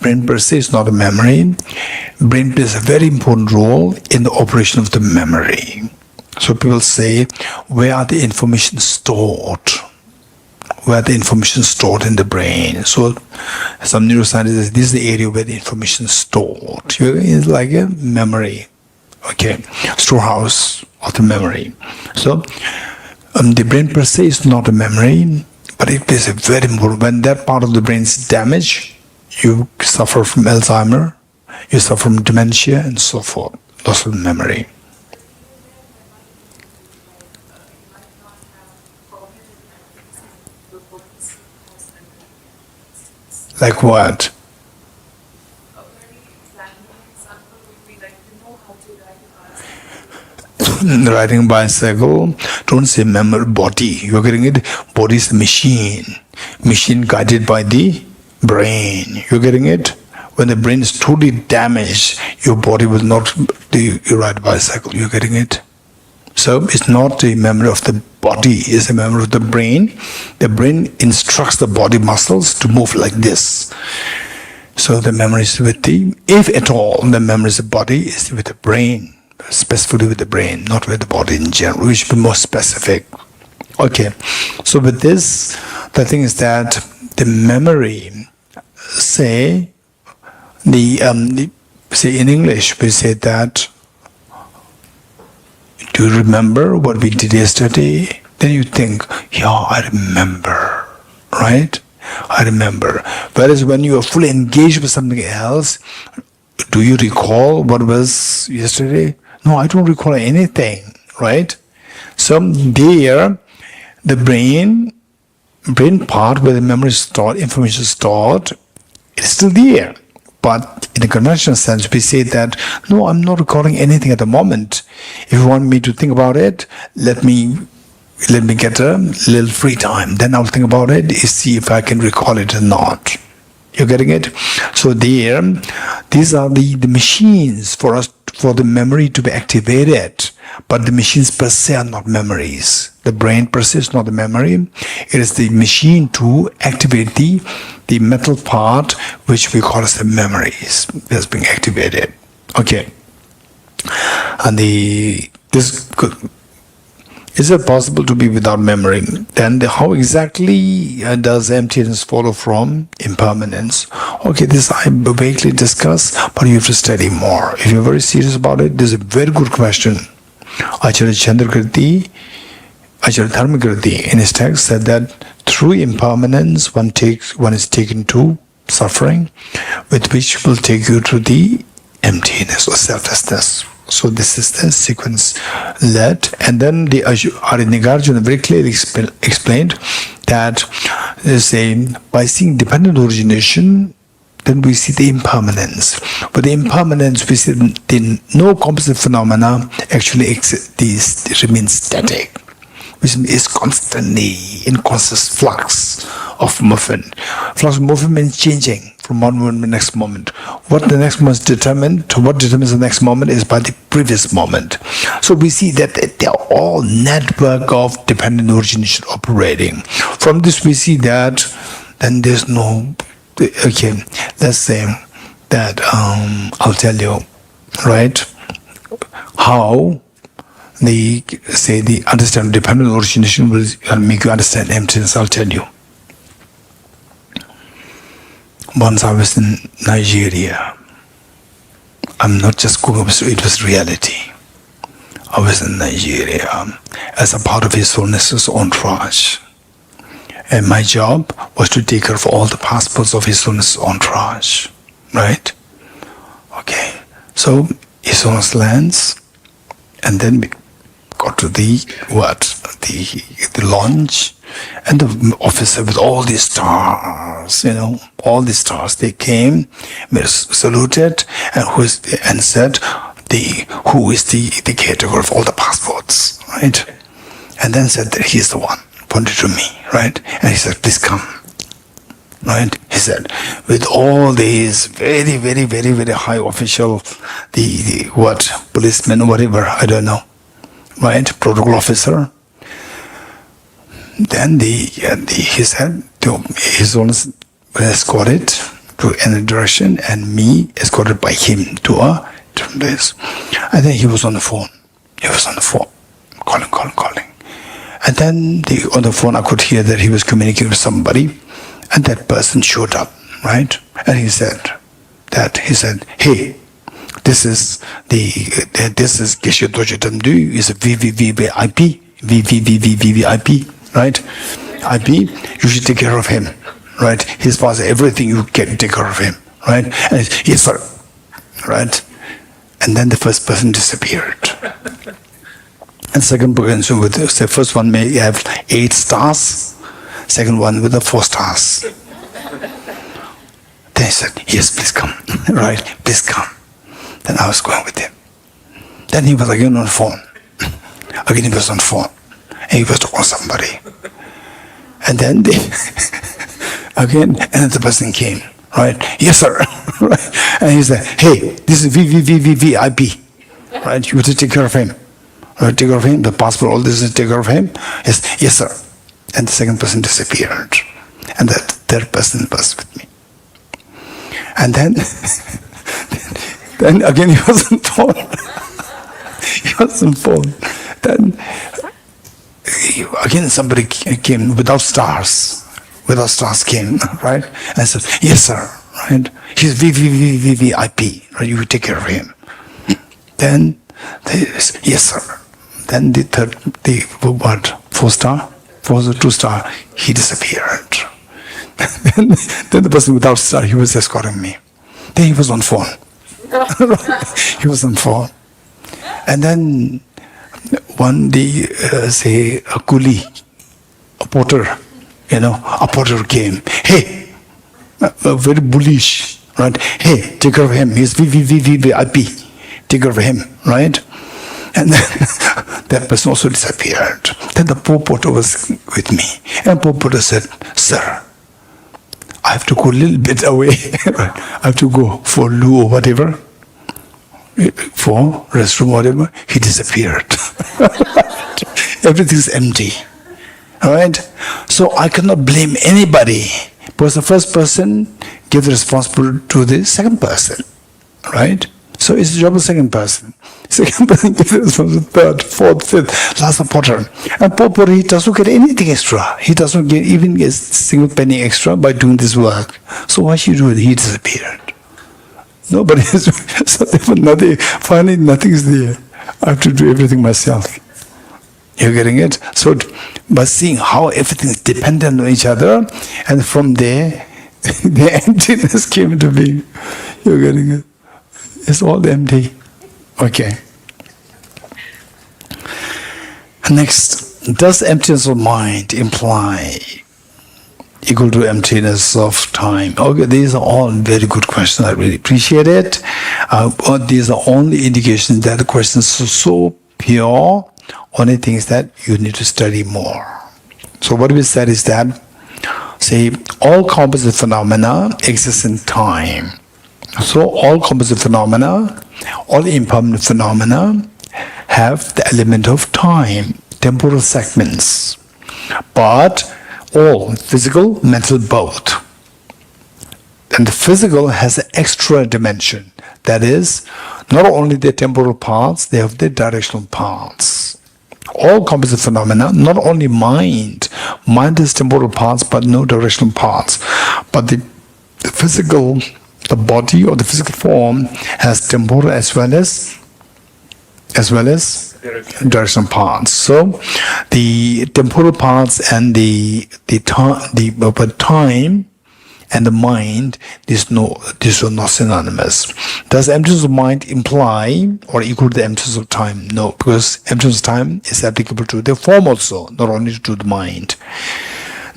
Brain per se is not a memory. Brain plays a very important role in the operation of the memory. So people say, where are the information stored? Where the information is stored in the brain. So some neuroscientists say this is the area where the information is stored. It's like a memory. Okay, storehouse of the memory. So the brain per se is not a memory, but it plays a very important. When that part of the brain is damaged, you suffer from Alzheimer, you suffer from dementia, and so forth. Loss of memory. Like what? Riding a bicycle, don't say memory, body. You're getting it? Body is the machine. Machine guided by the brain. You're getting it? When the brain is totally damaged, your body will not you ride a bicycle. You're getting it? So it's not the memory of the body, it's a memory of the brain. The brain instructs the body muscles to move like this. So the memory is with the, if at all, the memory of the body is with the brain, specifically with the brain, not with the body in general. We should be more specific. Okay, so with this, the thing is that the memory, say in English, we say that, do you remember what we did yesterday? Then you think, yeah, I remember, right? I remember. Whereas when you are fully engaged with something else, do you recall what was yesterday? No, I don't recall anything, right? So there, the brain part where the memory is stored, information is stored, it's still there. But in a conventional sense, we say that, no, I'm not recalling anything at the moment. If you want me to think about it, let me get a little free time. Then I'll think about it, see if I can recall it or not. You're getting it? So there, these are the machines for the memory to be activated. But the machines per se are not memories. The brain per se is not the memory. It is the machine to activate the mental part, which we call as the memories, that's being activated. Okay. And is it possible to be without memory? Then how exactly does emptiness follow from impermanence? Okay, this I vaguely discussed, but you have to study more. If you're very serious about it, this is a very good question. Acharya Dharmakirti in his text said that through impermanence one is taken to suffering, with which will take you to the emptiness or selflessness. So this is the sequence led, and then the Arya Nagarjuna very clearly explained that by seeing dependent origination, then we see the impermanence. But the impermanence, we see the no composite phenomena actually remain static, which is constantly in constant flux of movement. Flux of movement means changing from one moment to the next moment. What the next moment is determined, what determines the next moment is by the previous moment. So we see that they are all network of dependent origination operating. From this we see that then there's no, okay, let's say that I'll tell you, right, how the understand dependent origination will make you understand emptiness. I'll tell you. Once I was in Nigeria. I'm not just going, it was reality. I was in Nigeria as a part of His Holiness's entourage. And my job was to take care of all the passports of His Holiness's entourage. Right? Okay. So His Holiness lands, and then we got to the launch, and the officer with all these stars, all these stars, they came, were saluted, and said, who is the caretaker of all the passports, right? And then said that he's the one, pointed to me, right? And he said, please come, right? He said, with all these very, very, very, very high official, policemen, whatever, I don't know, right? Protocol officer. Then he said his owners were escorted to any direction, and me escorted by him to a different place. And then he was on the phone. Calling. And then on the phone I could hear that he was communicating with somebody, and that person showed up, right? And he said, hey, this is Geshe Dorji Damdul is a VVVIP, right? IP, you should take care of him, right? His father, everything you can take care of him, right? And yes, sir, right? And then the first person disappeared. And second person with the first one may have 8 stars, second one with the 4 stars. Then he said, yes, please come, right? Please come. Then I was going with him. Then he was again on the phone. And he was talking to somebody. And then again, another person came, right? Yes, sir. Right? And he said, hey, this is VVVVIP, right? You have to take care of him. Right? Take care of him, the passport, all this is take care of him. Yes, sir. And the second person disappeared. And the third person was with me. And then again he was on phone. Then again somebody came without stars came, right? And I said, yes, sir, right? He's VVVVIP, right? You take care of him. Then yes, sir. Then the third, 4-star, 2-star, he disappeared. then the person without star, he was escorting me. Then he was on phone. He was on phone. And then one day, say a coolie, a porter came. Hey, very bullish, right? Hey, take care of him. He's VVVVIP. Take care of him, right? And then that person also disappeared. Then the poor porter was with me. And poor porter said, sir, I have to go a little bit away. Right? I have to go for loo or whatever. For restroom or whatever. He disappeared. Everything's empty. Alright? So I cannot blame anybody. Because the first person gave the responsibility to the second person. Right? So it's the job of the second person. Second person gives the responsibility, third, fourth, fifth, last porter. And poor porter, he doesn't get anything extra. He doesn't even get a single penny extra by doing this work. So why should you do it? He disappeared. Nobody is, so therefore finally nothing is there. I have to do everything myself. You're getting it? So by seeing how everything is dependent on each other, and from there, the emptiness came into being. You're getting it? It's all empty. Okay. Next, does emptiness of mind imply equal to emptiness of time? Okay, these are all very good questions. I really appreciate it. These are only indications that the questions are so pure. Only things that you need to study more. So what we said is that, say, all composite phenomena exist in time. So all composite phenomena, all impermanent phenomena have the element of time, temporal segments. But all, physical, mental, both. And the physical has an extra dimension. That is, not only the temporal parts, they have the directional parts. All composite phenomena, not only mind is temporal parts, but no directional parts. But the physical, the body or the physical form has temporal as well as directional parts. So the temporal parts and the time and the mind, these are not synonymous. Does emptiness of mind imply or equal to the emptiness of time? No, because emptiness of time is applicable to the form also, not only to the mind.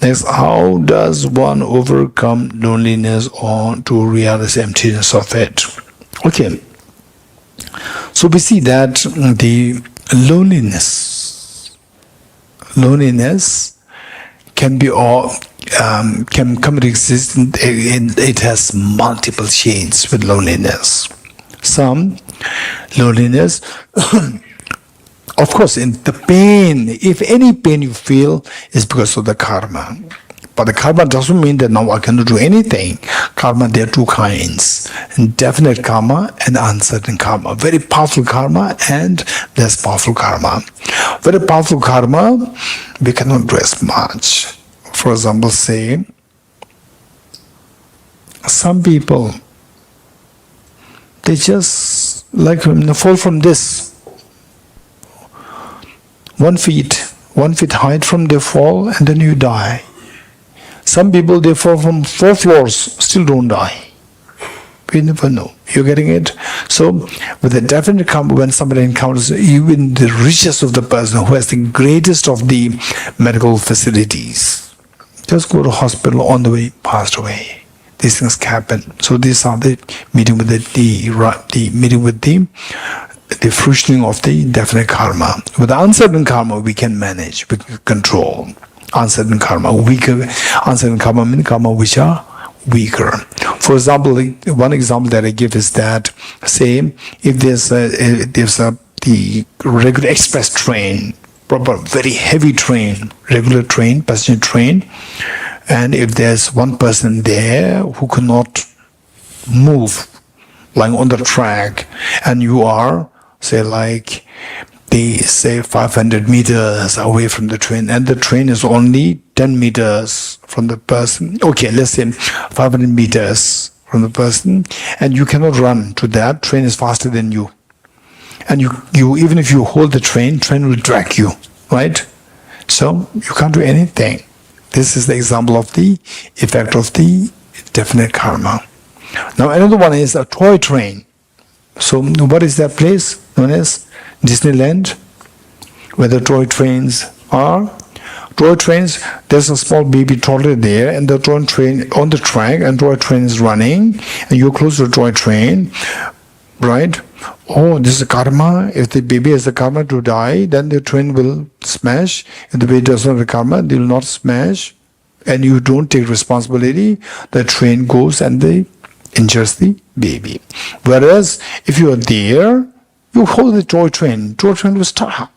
Next, how does one overcome loneliness or to realize the emptiness of it? Okay. So we see that the loneliness can be can come to exist. It has multiple shades with loneliness. Some loneliness Of course, in the pain, if any pain you feel, is because of the karma. But the karma doesn't mean that now I cannot do anything. Karma, there are two kinds: definite karma and uncertain karma. Very powerful karma and less powerful karma. Very powerful karma, we cannot do as much. For example, say, some people, they just like fall from this 1 feet height from their fall, and then you die. Some people, they fall from 4 floors, still don't die. We never know. You're getting it? So, with a definite karma, when somebody encounters even the richest of the person who has the greatest of the medical facilities, just go to hospital, on the way, passed away. These things happen. So these are the meeting with the fruitioning of the definite karma. With the uncertain karma, we can manage, we can control. Uncertain karma, weaker. Uncertain karma means karma which are weaker. For example, one example that I give is that, say, if there's the regular express train, proper very heavy train, regular train, passenger train, and if there's one person there who cannot move, lying on the track, and you are, say, like, they say 500 meters away from the train, and the train is only 10 meters from the person. Okay, let's say 500 meters from the person, and you cannot run to that. Train is faster than you. And you even if you hold the train will drag you, right? So you can't do anything. This is the example of the effect of the definite karma. Now another one is a toy train. So what is that place known as Disneyland, where the toy trains are? Toy trains, there's a small baby toddler there, and the toy train on the track, and toy train is running, and you're close to the toy train, right? Oh, this is karma. If the baby has the karma to die, then the train will smash. If the baby does not have the karma, they will not smash, and you don't take responsibility. The train goes and they injures the baby. Whereas if you are there, you hold the toy train will stop,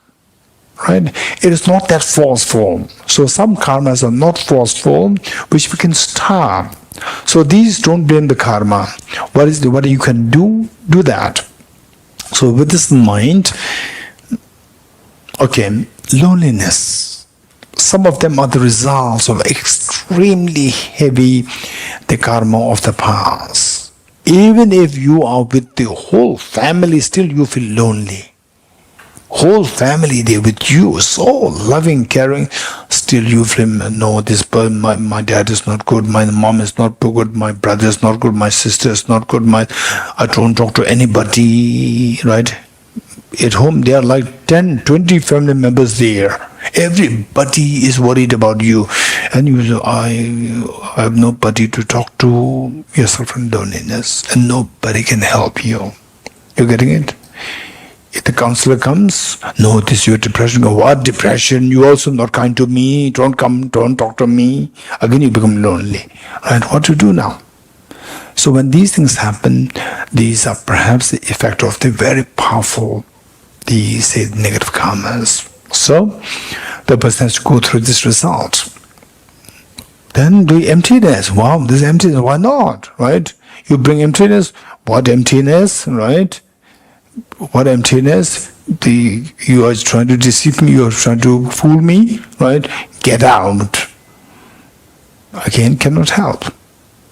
right? It is not that forceful. So some karmas are not forceful, which we can stop. So these, don't blame the karma. What you can do that. So with this in mind, okay, loneliness. Some of them are the results of extremely heavy the karma of the past. Even if you are with the whole family, still you feel lonely. Whole family there with you, so loving, caring, still you feel, no, this person, my dad is not good, my mom is not good, my brother is not good, my sister is not good, I don't talk to anybody, right? At home there are like 10, 20 family members there. Everybody is worried about you, and you say, I have nobody to talk to. You're suffering loneliness, and nobody can help you. You're getting it? If the counselor comes, no, this is your depression. Go, what depression? You also not kind to me. Don't talk to me. Again, you become lonely. And what to do now? So when these things happen, these are perhaps the effect of the very powerful, say, negative karmas. So the person has to go through this result. Then the emptiness. Wow, this emptiness. Why not? Right? You bring emptiness. What emptiness? Right? What emptiness? You are trying to deceive me. You are trying to fool me. Right? Get out. Again, cannot help.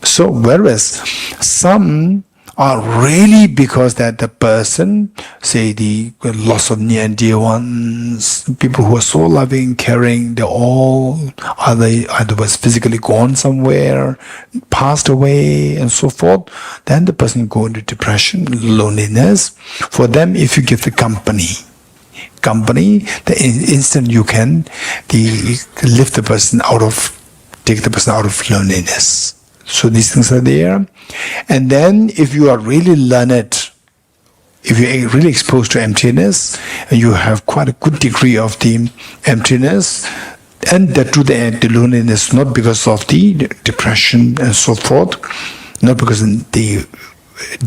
So whereas some are really because that the person, say the loss of near and dear ones, people who are so loving, caring, they're all otherwise physically gone somewhere, passed away, and so forth. Then the person go into depression, loneliness. For them, if you give the company, the instant you can, lift the person take the person out of loneliness. So these things are there. And then if you are really learned, if you're really exposed to emptiness, and you have quite a good degree of the emptiness, and that to the loneliness, not because of the depression and so forth, not because of the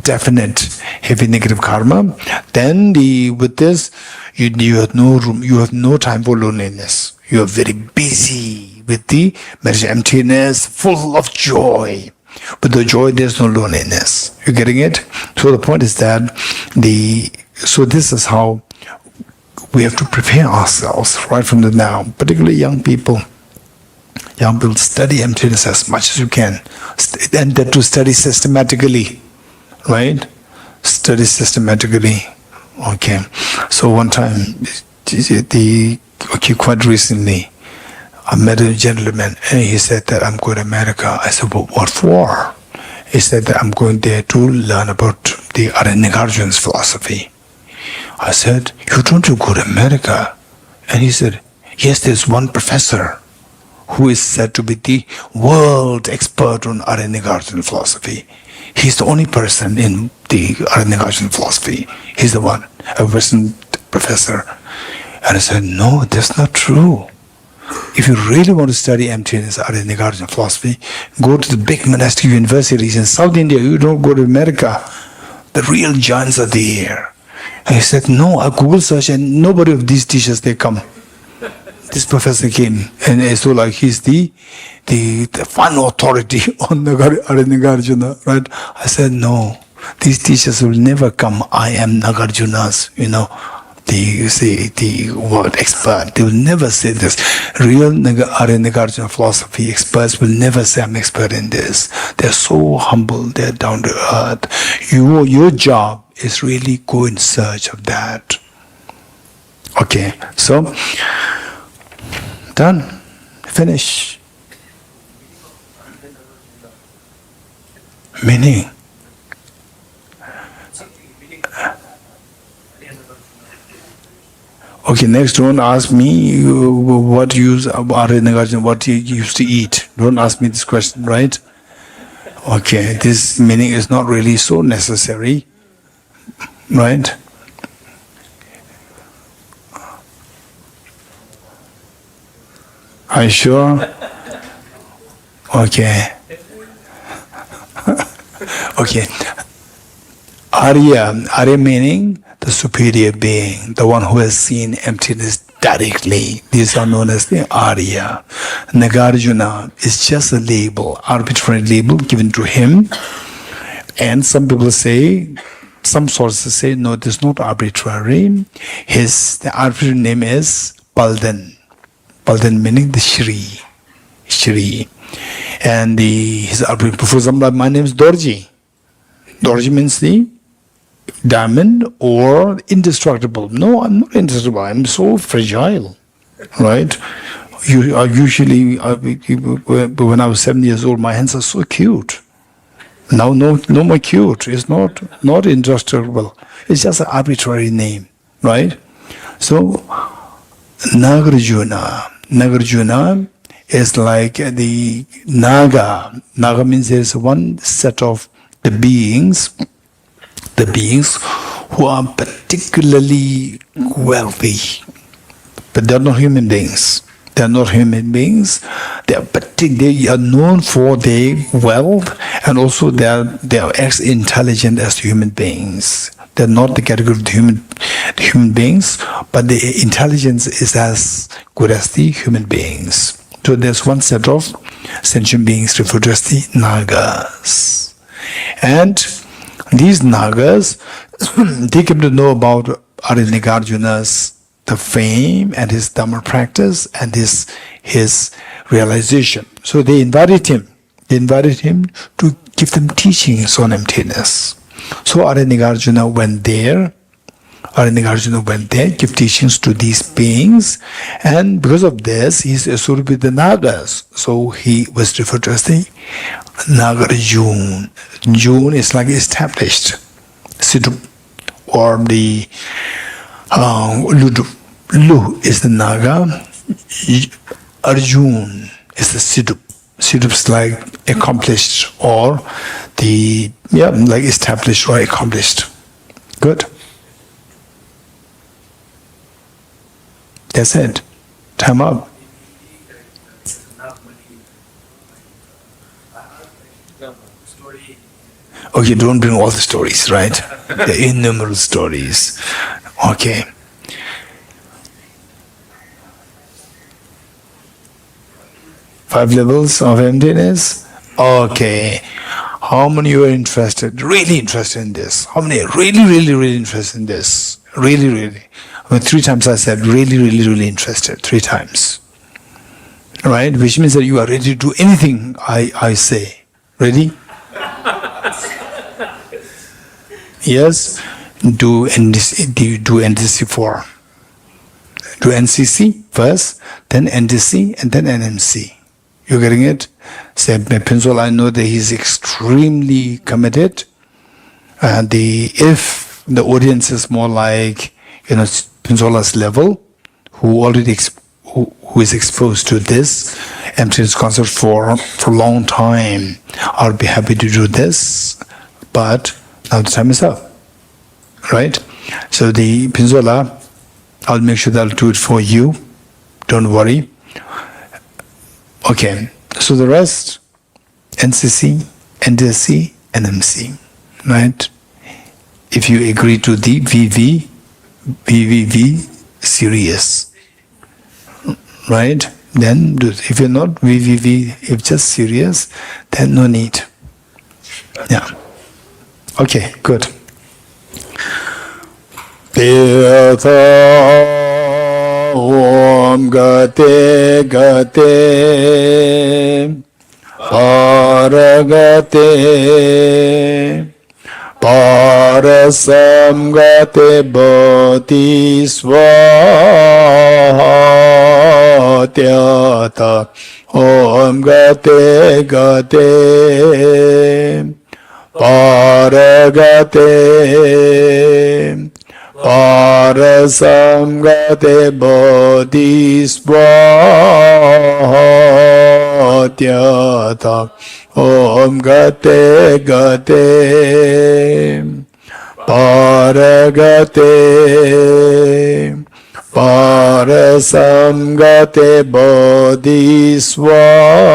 definite heavy negative karma, then with this, you have no room, you have no time for loneliness. You are very busy with the emptiness, full of joy. With the joy, there's no loneliness. You're getting it? So the point is that so this is how we have to prepare ourselves right from the now, particularly young people. Young people, study emptiness as much as you can, and that to study systematically, right? Study systematically. Okay. So one time, quite recently, I met a gentleman, and he said that I'm going to America. I said, well, what for? He said that I'm going there to learn about the Arya Nagarjuna's philosophy. I said, you don't go to America? And he said, yes, there's one professor who is said to be the world expert on Arya Nagarjuna philosophy. He's the only person in the Arya Nagarjuna philosophy. He's the one, a Western professor. And I said, no, that's not true. If you really want to study emptiness, Arya Nagarjuna philosophy, go to the big monastic universities in South India. You don't go to America. The real giants are there. And he said, no, I Google search and nobody of these teachers, they come. This professor came, and so like he's the final authority on Arya Nagarjuna, right? I said, no, these teachers will never come. I am Nagarjuna's, the word expert. They will never say this. Real Arya Nagarjuna philosophy experts will never say, I'm expert in this. They're so humble, they're down to earth. Your job is really go in search of that. Okay, so done. Finish. Meaning. Okay, next don't ask me what use Arya Nagarjuna, what he used to eat. Don't ask me this question, right? Okay, this meaning is not really so necessary, right? Are you sure? Okay. Okay. Arya meaning the superior being, the one who has seen emptiness directly. These are known as the Arya. Nagarjuna is just a label, arbitrary label given to him. And some people say, some sources say, no, it is not arbitrary. The arbitrary name is Baldan. Baldan meaning the Shri. Shri. And his arbitrary, for example, my name is Dorji. Dorji means the diamond or indestructible. No, I'm not indestructible. I'm so fragile, right? When I was 7 years old, my hands are so cute. Now, no more cute. It's not indestructible. It's just an arbitrary name, right? So, Nagarjuna is like the Naga. Naga means there is one set of the beings who are particularly wealthy, but they're not human beings. They're not human beings. They are known for their wealth, and also they are as intelligent as human beings. They're not the category of the human beings, but the intelligence is as good as the human beings. So there's one set of sentient beings referred to as the Nagas. And these Nagas, they came to know about Arya Nagarjuna's the fame and his Dhamma practice and his realization. So they invited him. They invited him to give them teachings on emptiness. So Arya Nagarjuna went there. Give teachings to these beings, and because of this, he's associated with the Nagas. So he was referred to as the Nagarjuna. June is like established. Siddhu, or the Ludu. Lu is the Naga. Arjun is the Siddhu. Siddhu is like accomplished, or like established or accomplished. Good. That's it. Time up. Okay, don't bring all the stories, right? The innumerable stories. Okay. Five levels of emptiness. Okay. How many you are interested? Really interested in this? How many are really interested in this? Really. I mean, 3 times I said really interested. 3 times. Right? Which means that you are ready to do anything I say. Ready? Yes? Do NDC 4. Do NCC first, then NDC, and then NMC. You getting it? Say, Pinsola, I know that he's extremely committed. And if the audience is more like, Pinsola's level, who is exposed to this emptiness concept for a long time, I'll be happy to do this. But now the time is up, right? So the Pinsola, I'll make sure that I'll do it for you. Don't worry. Okay, so the rest, NCC, NDC, NMC, right? If you agree to the VVV series, right? Then do it. If you're not VVV, if just serious, then no need. Yeah. Okay, good. Om gate paragate parasam gate bodhi svatyata Om gate paragate parasam gate bodhi svatyata Om gate paragate parasam gate bodhi svatyata